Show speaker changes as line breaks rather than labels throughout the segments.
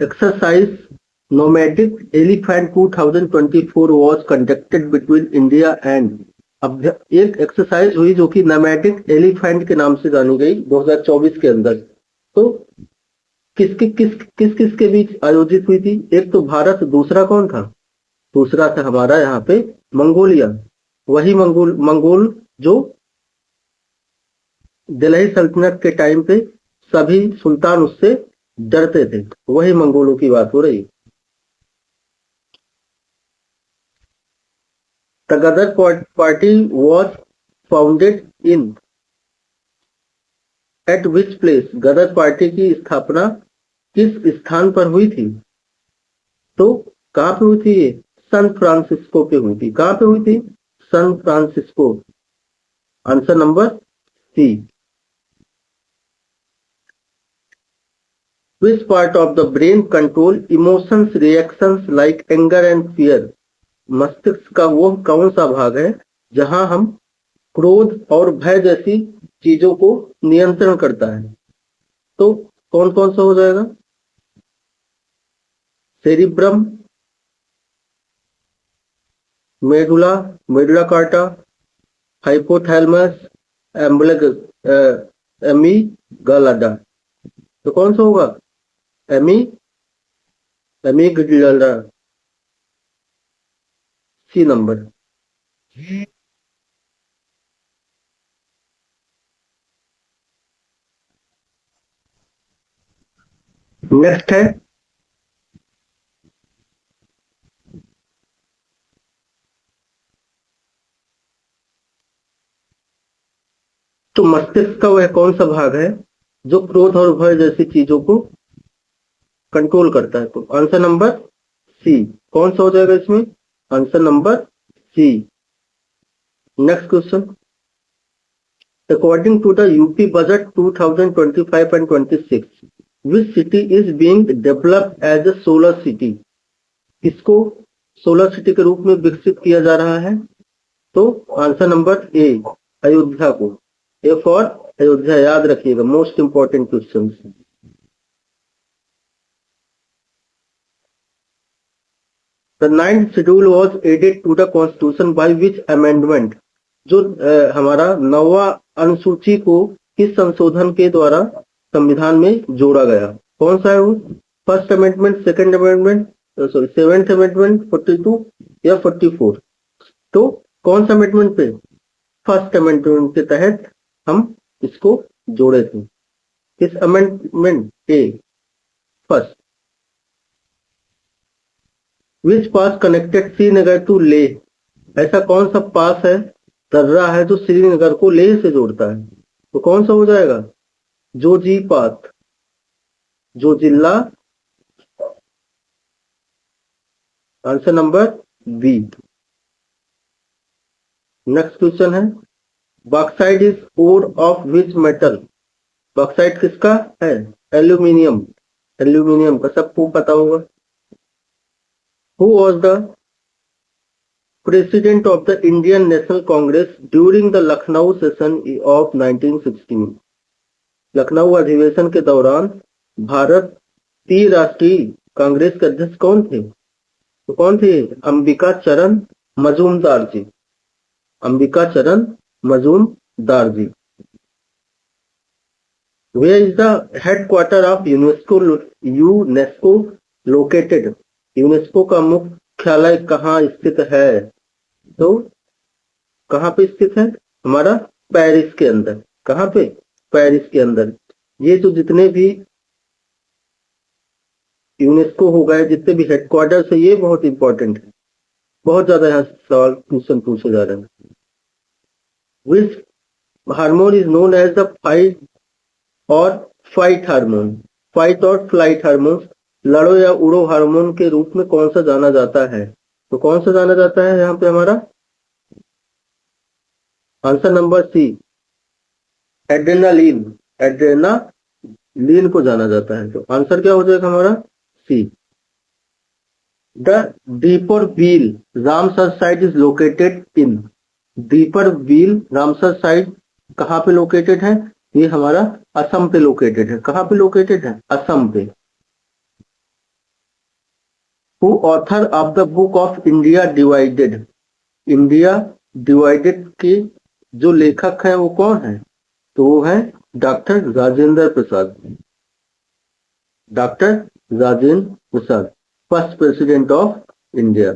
exercise nomadic elephant 2024 was conducted between India and अब एक exercise हुई जो कि नोमैडिक एलिफेंट के नाम से जानी गई 2024 के अंदर। तो किस के बीच आयोजित हुई थी? एक तो भारत, दूसरा कौन था? दूसरा था हमारा यहाँ पे मंगोलिया। वही मंगोल जो दिल्ली सल्तनत के टाइम पे सभी सुल्तान उससे डरते थे, वही मंगोलों की बात हो रही। The Gadar party was founded in at which place? Ghadar party की स्थापना किस स्थान पर हुई थी? तो कहाँ पे हुई थी? ये सैन फ्रांसिस्को पे हुई थी। कहाँ पे हुई थी? San Francisco. Answer number C. Which part of the brain control emotions reactions like anger and fear? मस्तिष्क का वो कौन सा भाग है जहां हम क्रोध और भय जैसी चीजों को नियंत्रण करता है? तो कौन कौन सा हो जाएगा? Cerebrum, medulla carta, hypothalamus, amygdala. तो कौन सा होगा? एमीगडाला, सी नंबर। नेक्स्ट है तो मस्तिष्क का वह कौन सा भाग है जो क्रोध और भय जैसी चीजों को कंट्रोल करता है? तो आंसर नंबर सी। कौन सा हो जाएगा इसमें? Answer number C. Next question. According to the UP budget 2025 and 26, which city is being developed as a solar city? इसको सोलर सिटी के रूप में विकसित किया जा रहा है। तो आंसर नंबर ए, अयोध्या को। ए फॉर अयोध्या, याद रखिएगा, most important question. The ninth schedule was added to the constitution by which amendment? जो हमारा 9वां अनुसूची को किस संशोधन के द्वारा संविधान में जोड़ा गया? कौन सा है वो? First amendment, second amendment, sorry seventh amendment, 42 या 44? तो कौन सा अमेंडमेंट पे? फर्स्ट अमेंडमेंट के तहत हम इसको जोड़े थे। किस amendment? A, first. Which pass connected Srinagar to Leh? ऐसा कौन सा पास है, दर्रा है जो श्रीनगर को लेह से जोड़ता है? तो कौन सा हो जाएगा? Zoji pass, Zojila. Answer number B. Next question है, bauxite is ore of which metal? Bauxite किसका है? एल्यूमिनियम। एल्यूमिनियम का सबको पता होगा। Who was the President of the Indian National Congress during the Lucknow session of 1916? Lucknow अधिवेशन के दौरान भारतीय राष्ट्रीय कांग्रेस के अध्यक्ष कौन थे? तो कौन थे? अंबिका चरण मजूमदार जी। अंबिका चरण मजूमदार जी। Where is the headquarter of UNESCO located? UNESCO का मुख्यालय कहाँ स्थित है? तो कहाँ पे स्थित है? हमारा पेरिस के अंदर। कहाँ पे? पेरिस के अंदर। ये जो जितने भी यूनेस्को हो गए, जितने भी हेडक्वार्टर्स है, ये बहुत इंपॉर्टेंट है। बहुत ज्यादा यहाँ सवाल क्वेश्चन पूछे जा रहे हैं। Which hormone is known as the fight or flight hormone? Fight or flight hormone लड़ो या उड़ो हार्मोन के रूप में कौन सा जाना जाता है? तो कौन सा जाना जाता है यहाँ पे हमारा? Answer number C, adrenaline. Adrenaline को जाना जाता है। तो आंसर क्या हो जाएगा हमारा? C. The Deepor Beel Ramsar site is located in? Deepor Beel Ramsar site कहाँ पे लोकेटेड है? ये हमारा असम पे लोकेटेड है। कहाँ पे लोकेटेड है? असम पे। Who author of the book of India divided, India divided के जो लेखक हैं वो कौन है? तो वो है doctor Rajendra Prasad, doctor Rajendra Prasad, first president of India.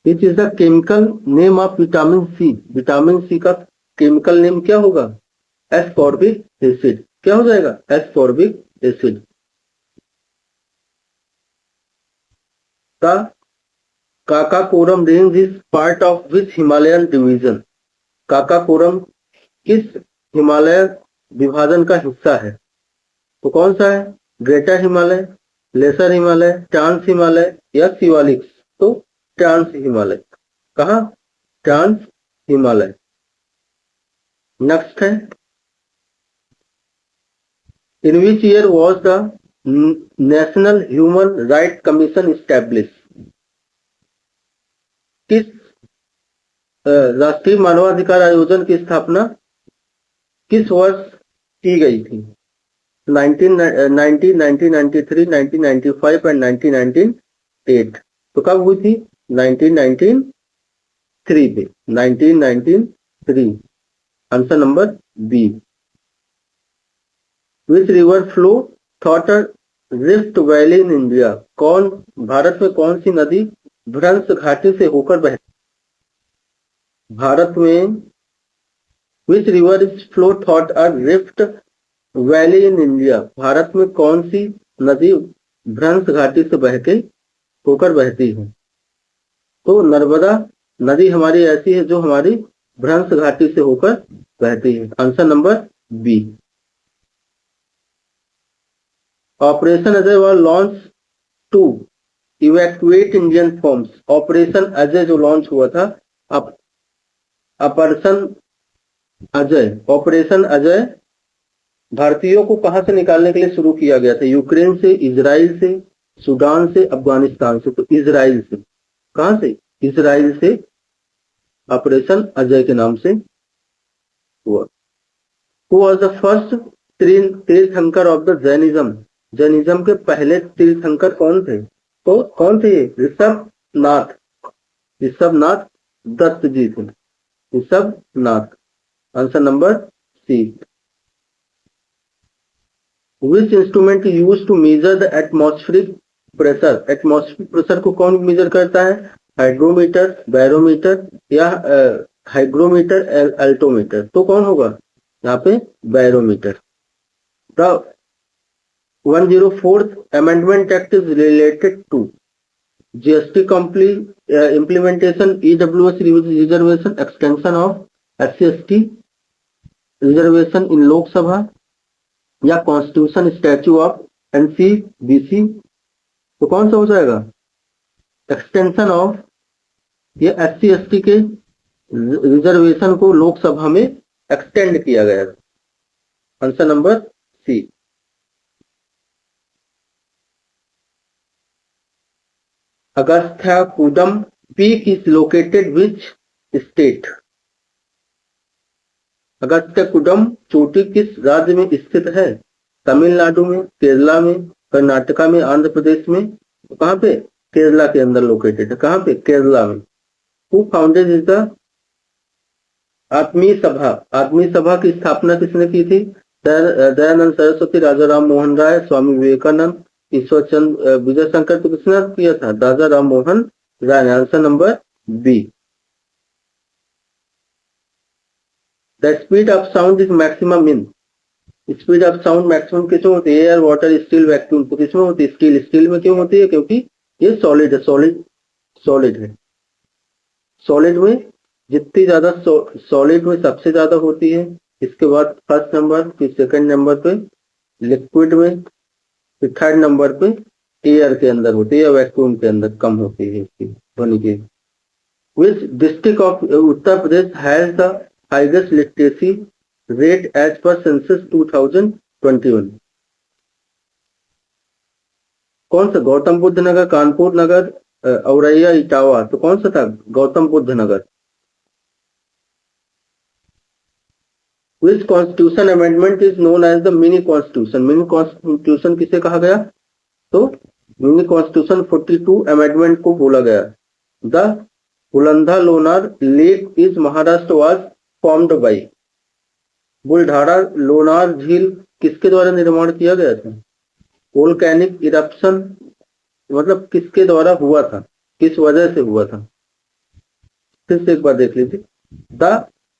Which is the chemical name of vitamin C, vitamin C का केमिकल नेम क्या होगा? Ascorbic acid. क्या हो जाएगा? Ascorbic acid. का Karakoram range is part of which Himalayan division, Karakoram किस हिमालय विभाजन का हिस्सा है? तो कौन सा है? Greater Himalaya, lesser Himalaya, trans Himalaya या शिवालिक? तो ट्रांस हिमालय। कहा? ट्रांस हिमालय। नेक्स्ट है, in which year was the national human right commission establish, किस राष्ट्रीय मानवाधिकार आयोजन की स्थापना किस वर्ष की गई थी? 1990, 1993, 1995 एंड 1998। तो कब हुई थी? 1993 पे, 1993। Answer number B. Which river flow through rift valley in India, कौन भारत में कौन सी नदी भ्रंश घाटी से होकर बहती? भारत में which river is flow thought a rift valley in India, Bharat में कौन सी नदी भ्रंश घाटी से बह के होकर बहती है? तो नर्मदा नदी हमारी ऐसी है जो हमारी भ्रंश घाटी से होकर बहती है। Answer number B. Operation Ajay was launch to evacuate Indian forms, operation Ajay जो लॉन्च हुआ था, ऑपरेशन अजय, ऑपरेशन अजय भारतीयों को कहां से निकालने के लिए शुरू किया गया था? यूक्रेन से, इजराइल से, सूडान से, अफगानिस्तान से। तो इजराइल से। कहां से? इजराइल से ऑपरेशन अजय के नाम से हुआ। हु वॉज द फर्स्ट तीर्थंकर ऑफ द जैनिज्म, जैनिज्म के पहले तीर्थंकर कौन थे? तो कौन थे? ऋषभनाथ, ऋषभनाथ दत्त जी थे, Rishabhnath. Answer number C. Which instrument is used to measure the atmospheric pressure, atmospheric pressure को कौन मेजर करता है? हाइड्रोमीटर, बैरोमीटर या हाइग्रोमीटर, अल्टोमीटर। तो कौन होगा यहाँ पे? Barometer. The 104th Amendment Act is related to GST implementation, EWS reservation, extension of SC/ST reservation in Lok Sabha या कॉन्स्टिट्यूशन स्टैच्यू ऑफ NCBC। तो कौन सा हो जाएगा? एक्सटेंशन ऑफ ये SC/ST के रिजर्वेशन को लोकसभा में एक्सटेंड किया गया। Answer number C. Agasthyakoodam peak is located which state, Agasthyakoodam चोटी किस राज्य में स्थित है? तमिलनाडु में, केरला में, कर्नाटका में, आंध्र प्रदेश में। तो कहां पे? केरला के अंदर लोकेटेड है। कहां पे? केरला में। हु फाउंडेड इज द आत्मीय सभा, आत्मीय सभा की स्थापना किसने की थी? दयानंद सरस्वती, राजा राम मोहन राय, स्वामी विवेकानंद, ईश्वर चंद्र विजय शंकर। तो किसने किया था? Raja Ram Mohan Roy. Answer number B. The speed of sound is maximum in, speed of sound maximum किसमें होती है? Air, water, steel, vacuum. तो किसमें होती है? स्टील। स्टील में क्यों होती है? क्योंकि ये सॉलिड है, सॉलिड है। सॉलिड में जितनी ज्यादा सॉलिड में सबसे ज्यादा होती है, इसके बाद फर्स्ट नंबर, फिर सेकंड नंबर पे लिक्विड में, फिर थर्ड नंबर पे एयर के अंदर होती है या वैक्यूम के अंदर कम होती है इसकी ध्वनि की। Which district of Uttar Pradesh has the highest literacy rate as per census 2021? कौन सा? गौतम बुद्ध नगर, कानपुर नगर, औरैया, इटावा। तो कौन सा था? Gautam Buddh Nagar. Which constitution amendment is known as the mini constitution, mini constitution किसे कहा गया? तो कॉन्स्टिट्यूशन 42 अमेंडमेंट को बोला गया। The Buldhana Lonar lake is Maharashtra was formed by. Buldhana Lonar झील किसके द्वारा निर्माण किया गया था? वोल्केनिक इरप्शन, मतलब किसके द्वारा हुआ था, किस वजह से हुआ था? फिर से एक बार देख लीजिए। The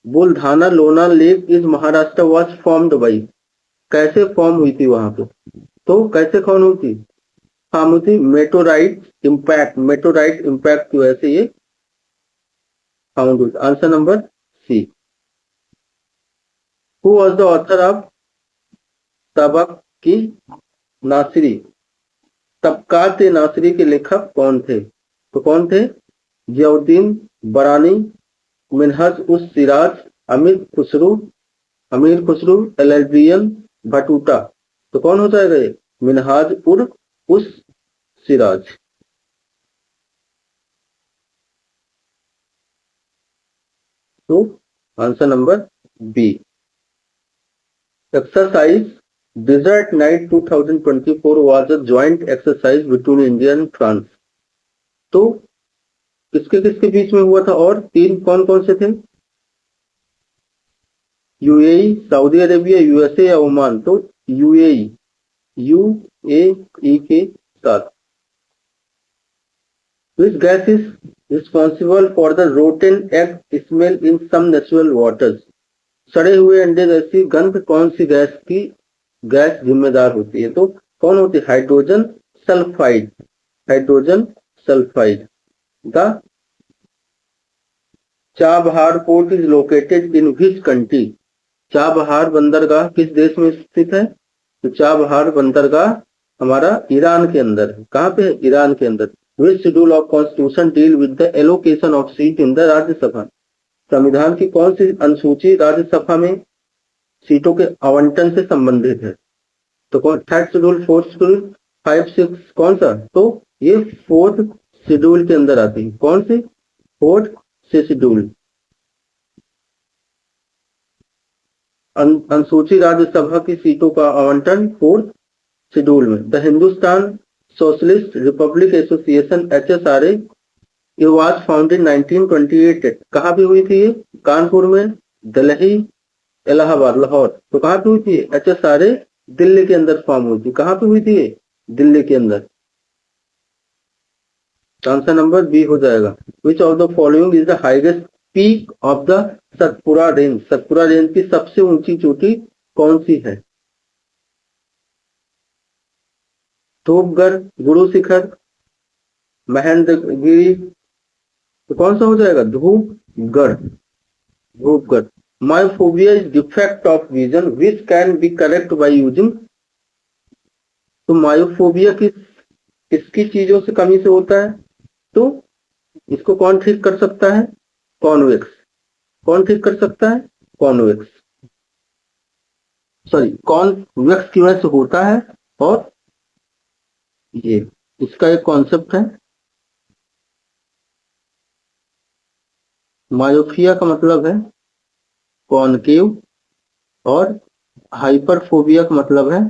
Buldhana Lonar lake is Maharashtra was formed by. कैसे फॉर्म हुई थी वहां पे? तो कैसे फॉर्म हुई थी? फॉर्म हुई थी मेटोराइट इम्पैक्ट की वजह से ये फाउंड हुई। Answer number C. Who was the author of Tabaqat i Nasiri? तबकात नासिरी के लेखक कौन थे? तो कौन थे? जियाउद्दीन बरानी, मिनहज उस सिराज, अमीर खुसरू, एलएलबीएम भटूटा। तो कौन हो जाएगा ये? मिनहाज उर उस सिराज। तो answer number B. Exercise desert knight 2024 was a joint exercise between India and France। तो किसके किसके बीच में हुआ था और तीन कौन कौन से थे? यूएई, सऊदी अरेबिया, यूएसए या ओमान? तो यूएई के साथ। Which gas is responsible for the rotten egg smell in some natural waters? सड़े हुए अंडे जैसी गंध कौन सी गैस जिम्मेदार होती है? तो कौन होती है? Hydrogen sulphide. The Chabahar port is located in which country? Chabahar बंदरगाह किस देश में स्थित है? तो चाबहार बंदरगाह हमारा ईरान के अंदर है। कहाँ पे है? ईरान के अंदर। Which schedule of constitution deal with the allocation of seat in the Rajya Sabha? संविधान की कौन सी अनुसूची राज्यसभा में सीटों के आवंटन से संबंधित है? तो कौन? थर्ड शेड्यूल, फोर्थ शेड्यूल, 5, 6, कौन सा? तो ये फोर्थ शेड्यूल के अंदर आती है। कौन सी? Fourth schedule. अनुसूची राज्यसभा की सीटों का आवंटन फोर्थ शेड्यूल में। The Hindustan socialist Republic association HSRA was founded 1928। कहाँ पे हुई थी ये? कानपुर में, दिल्ली, इलाहाबाद, लाहौर। तो कहाँ पे हुई थी? HSRA दिल्ली के अंदर फॉर्म हुई थी। कहाँ पे हुई थी ये? दिल्ली के अंदर। आंसर नंबर बी हो जाएगा। Which of the following is the highest peak of the Satpura range? Satpura range की सबसे ऊंची चोटी कौन सी है? धूपगढ़, गुरु शिखर, महेंद्रगिरी। तो कौन सा हो जाएगा? Dhupgarh. Myophobia is defect of vision which can be correct by using. तो मायोफोबिया किसकी चीजों से कमी से होता है? तो इसको कौन ठीक कर सकता है? कॉन्वेक्स। कौन ठीक कर सकता है? कॉन्वेक्स की वजह से होता है। और ये इसका एक कॉन्सेप्ट है। मायोफिया का मतलब है कॉनकेव और हाइपरफोबिया का मतलब है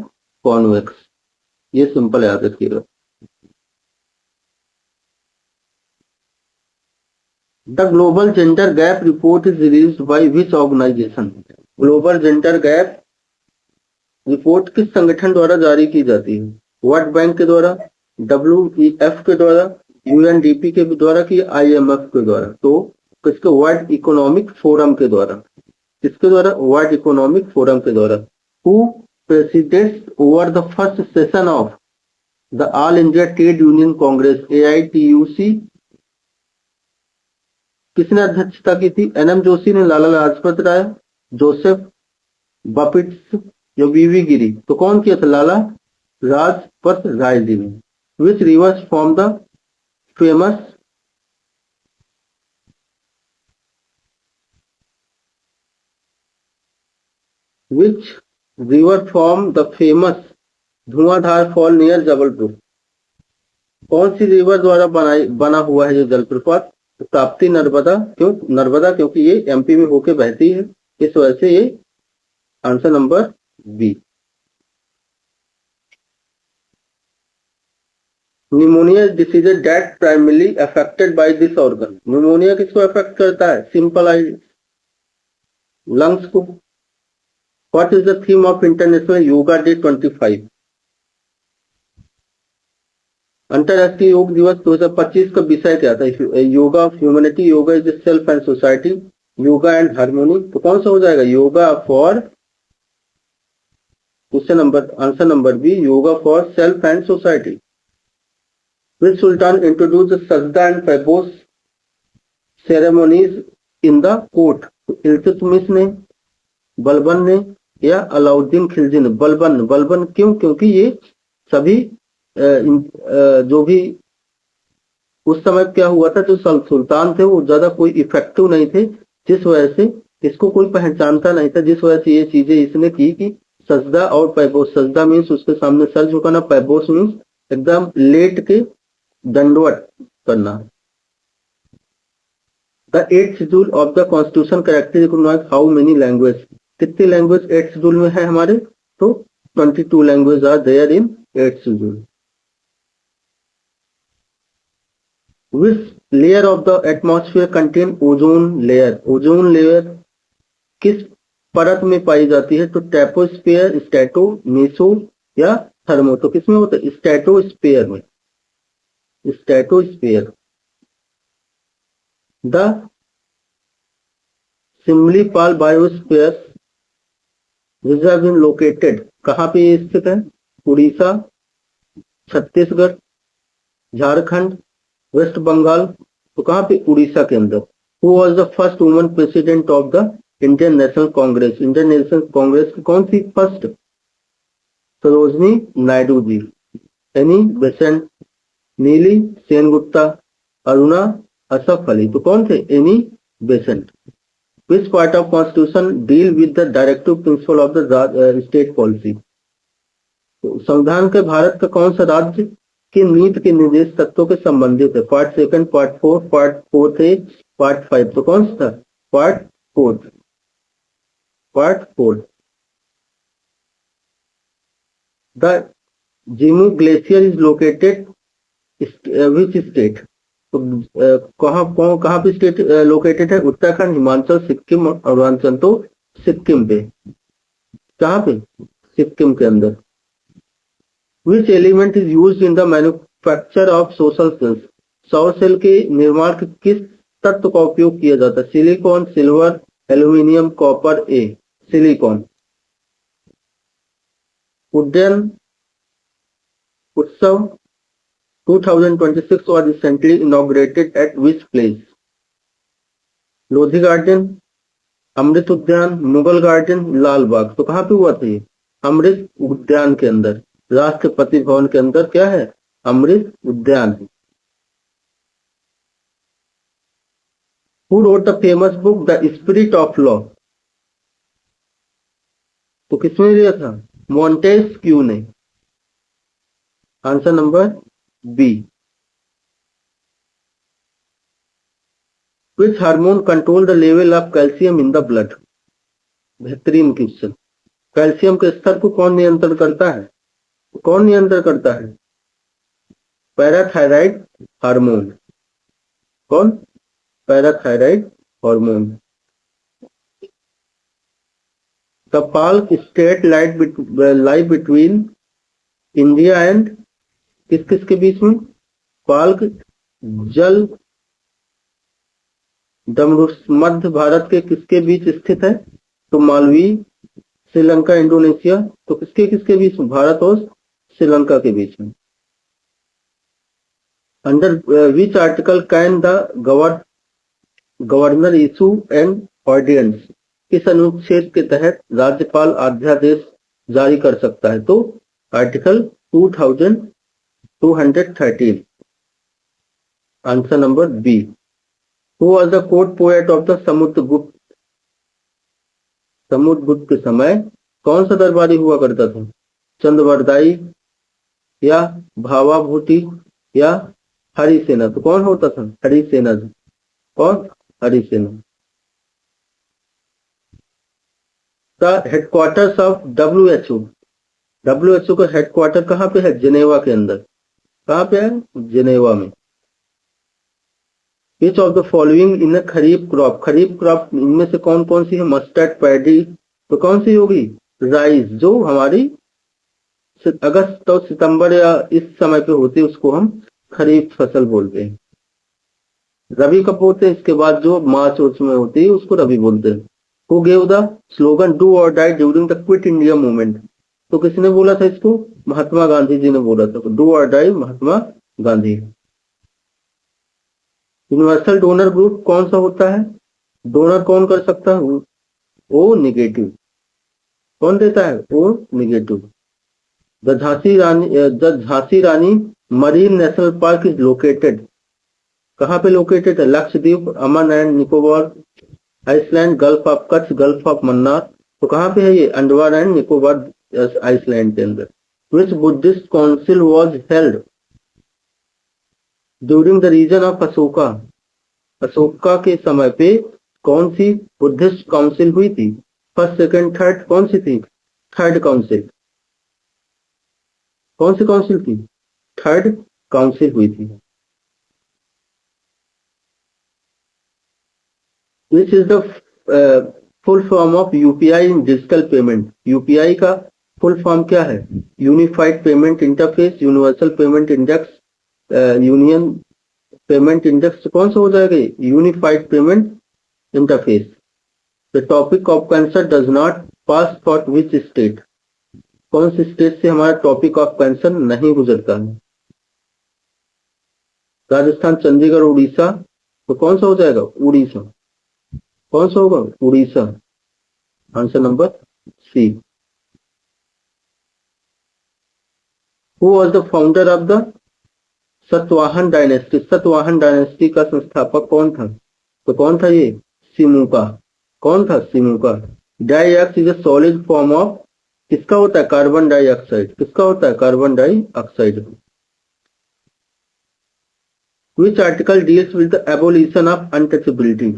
कॉन्वेक्स। ये सिंपल याद रखिएगा। The global gender gap report is released by which organization? Global gender gap report किस संगठन द्वारा जारी की जाती है? वर्ल्ड बैंक के द्वारा, WEF के द्वारा, UNDP के द्वारा कि IMF के द्वारा? तो किसके? वर्ल्ड इकोनॉमिक फोरम के द्वारा। किसके द्वारा? वर्ल्ड इकोनॉमिक फोरम के द्वारा। Who presidents over the first session of the all India trade union congress AITUC? किसने अध्यक्षता की थी? NM जोशी ने, लाला लाजपत राय, जोसेफ बपिट्स या VV गिरी? तो कौन किया था? लाला लाजपत राय जी ने। विच reverse form the famous Dhuandhar fall near Jabalpur? कौन सी रिवर द्वारा बना हुआ है ये जलप्रपात? तो ताप्ती नर्मदा। क्यों नर्मदा? क्योंकि ये MP में होके बहती है, इस वजह से ये answer number B. Pneumonia disease that primarily affected by this organ. Pneumonia किसको अफेक्ट करता है? सिंपल आई, लंग्स को। What is the theme of international yoga day 25? अंतरराष्ट्रीय योग दिवस 2025 का विषय क्या था? Yoga of humanity, yoga is self and society, yoga and harmony. तो कौन सा हो जाएगा? Yoga for, question number, answer number B, yoga for self and society. Which Sultan introduce sajda and paibos ceremonies in the court? Iltutmish ने, बलबन ने, या अलाउद्दीन खिलजी ने? बलबन। बलबन क्यों? क्योंकि ये सभी जो भी उस समय क्या हुआ था, जो सुल्तान थे वो ज्यादा कोई इफेक्टिव नहीं थे, जिस वजह से इसको कोई पहचानता नहीं था, जिस वजह से ये चीजें इसने की कि सजदा और पैबोस। सजदा मीन्स उसके सामने सर झुकाना, पैबोस मीन्स एकदम लेट के दंडवत करना। The 8th schedule of the constitution characterize how many language? कितनी लैंग्वेज 8th शेड्यूल में है हमारे? तो 22 language are there in 8th schedule. Which layer of the atmosphere contain ozone layer? Ozone layer किस परत में पाई जाती है? तो ट्रोपोस्फियर, स्ट्रेटो, मेसो या थर्मो? तो किसमें होता है? स्ट्रेटोस्फियर में, stratosphere. The Similipal biosphere reserve in located, कहाँ पे ये स्थित है? उड़ीसा, छत्तीसगढ़, झारखंड, वेस्ट बंगाल। तो कहाँ पे? उड़ीसा के अंदर। Who was the first woman president of the Indian national Congress? Indian national Congress की कौन सी first? Sarojini Naidu ji. Annie Besant, नीली सेनगुप्ता, अरुणा असफ अली। तो कौन थे? Annie Besant. Which part of constitution deal with the directive principle of the state policy? संविधान के भारत का कौन सा राज्य की नीति के निर्देश तत्वों के संबंधित है? पार्ट 2, पार्ट 4, पार्ट 4 है, पार्ट 5। तो कौन सा था? Part 4, part 4। The Zemu glacier is located which state? तो कहाँ पे स्टेट लोकेटेड है? उत्तराखंड, हिमाचल, सिक्किम और अरुणाचल। तो सिक्किम पे। कहाँ पे? सिक्किम के अंदर। Which element is used in the manufacture of social cells? सौर सेल के निर्माण के किस तत्व का उपयोग किया जाता है? Silicon, silver, aluminium, copper. A, silicon. Uddayan Utsav 2026 was recently inaugurated at which place? Lodhi garden, Amrit Udyan, Mughal garden, लाल बाग। तो कहाँ पे हुआ था ये? अमृत उद्यान के अंदर, राष्ट्रपति भवन के अंदर क्या है? अमृत उद्यान है। Who wrote the famous book The Spirit of Law? तो किसने दिया था? मोंटेस्क्यू ने। Answer number B. Which hormone control the level of calcium in the blood? बेहतरीन क्वेश्चन। कैल्शियम के स्तर को कौन नियंत्रण करता है? कौन नियंत्रण करता है? Parathyroid hormone. कौन? Parathyroid hormone. The Palk strait lie between India and, किस किस के बीच में? पाल्क जल मध्य भारत के किसके बीच स्थित है? तो मालवी, श्रीलंका, इंडोनेशिया। तो किसके किसके बीच में? भारत और श्रीलंका के बीच में। Under which article can the governor issue and ordinance? किस अनुच्छेद के तहत राज्यपाल अध्यादेश जारी कर सकता है? तो article 2213। Answer number B. Who was the court poet of the Samudragupta? Samudragupta के समय कौन सा दरबारी हुआ करता था? चंद्रवरदाई या भावाभूति या हरिसेना? तो कौन होता था? हरिसेना। कौन? Harisena. The headquarters of WHO? WHO का हेडक्वार्टर कहाँ पे है? जिनेवा के अंदर। कहाँ पे है? जिनेवा में। Which of the following in kharif crop, kharif crop इनमें से कौन कौन सी है? मस्टर्ड, पैडी, तो कौन सी होगी? राइस, जो हमारी अगस्त और सितंबर या इस समय पे होती है उसको हम खरीफ फसल बोलते हैं। रबी कब बोलते हैं? इसके बाद जो मार्च उसमें होती है उसको रबी बोलते हैं। Who gave the slogan do or die during the Quit India movement, तो किसने बोला था इसको? महात्मा गांधी जी ने बोला था। Do or die Mahatma Gandhi. Universal donor group कौन सा होता है? डोनर कौन कर सकता है? O negative. कौन देता है? O negative. The Jhansi Rani marine national park is located, कहाँ पे लोकेटेड है? लक्षद्वीप, अमन and Nicobar island, gulf of Kutch, gulf of Mannar, तो कहाँ पे है ये? अंडमान एंड निकोबार आइसलैंड के अंदर। Which Buddhist council was held during the reign of Ashoka, Ashoka के समय पे कौन सी बुद्धिस्ट काउंसिल हुई थी? फर्स्ट, सेकंड, थर्ड, कौन सी थी? Third council. कौन सी काउंसिल थी? थर्ड काउंसिल हुई थी। विच is the full form of UPI in digital payment, UPI का फुल फॉर्म क्या है? Unified payment interface, universal payment index, union payment index, कौन सा हो जाएगा? Unified payment interface. The topic of cancer does not pass for which state, कौन से state से हमारा टॉपिक ऑफ कैंसर नहीं गुजरता है? राजस्थान, चंडीगढ़, उड़ीसा, तो कौन सा हो जाएगा? उड़ीसा। कौन सा होगा? Orissa. Answer number C. Who was the founder of the Satavahana dynasty, Satavahana dynasty का संस्थापक कौन था? तो कौन था ये? सिमुका। कौन था? Simuka. Dry ice is a solid form of, किसका होता है? Carbon dioxide. किसका होता है? Carbon dioxide. Which article deals with the abolition of untouchability,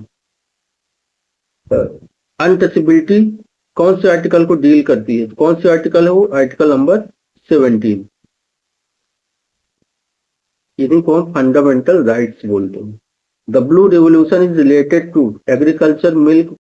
untouchability कौन से आर्टिकल को डील करती है? कौन से आर्टिकल है वो? आर्टिकल नंबर 17, इन्हीं को हम फंडामेंटल राइट्स बोलते हैं। The blue revolution is related to agriculture, milk,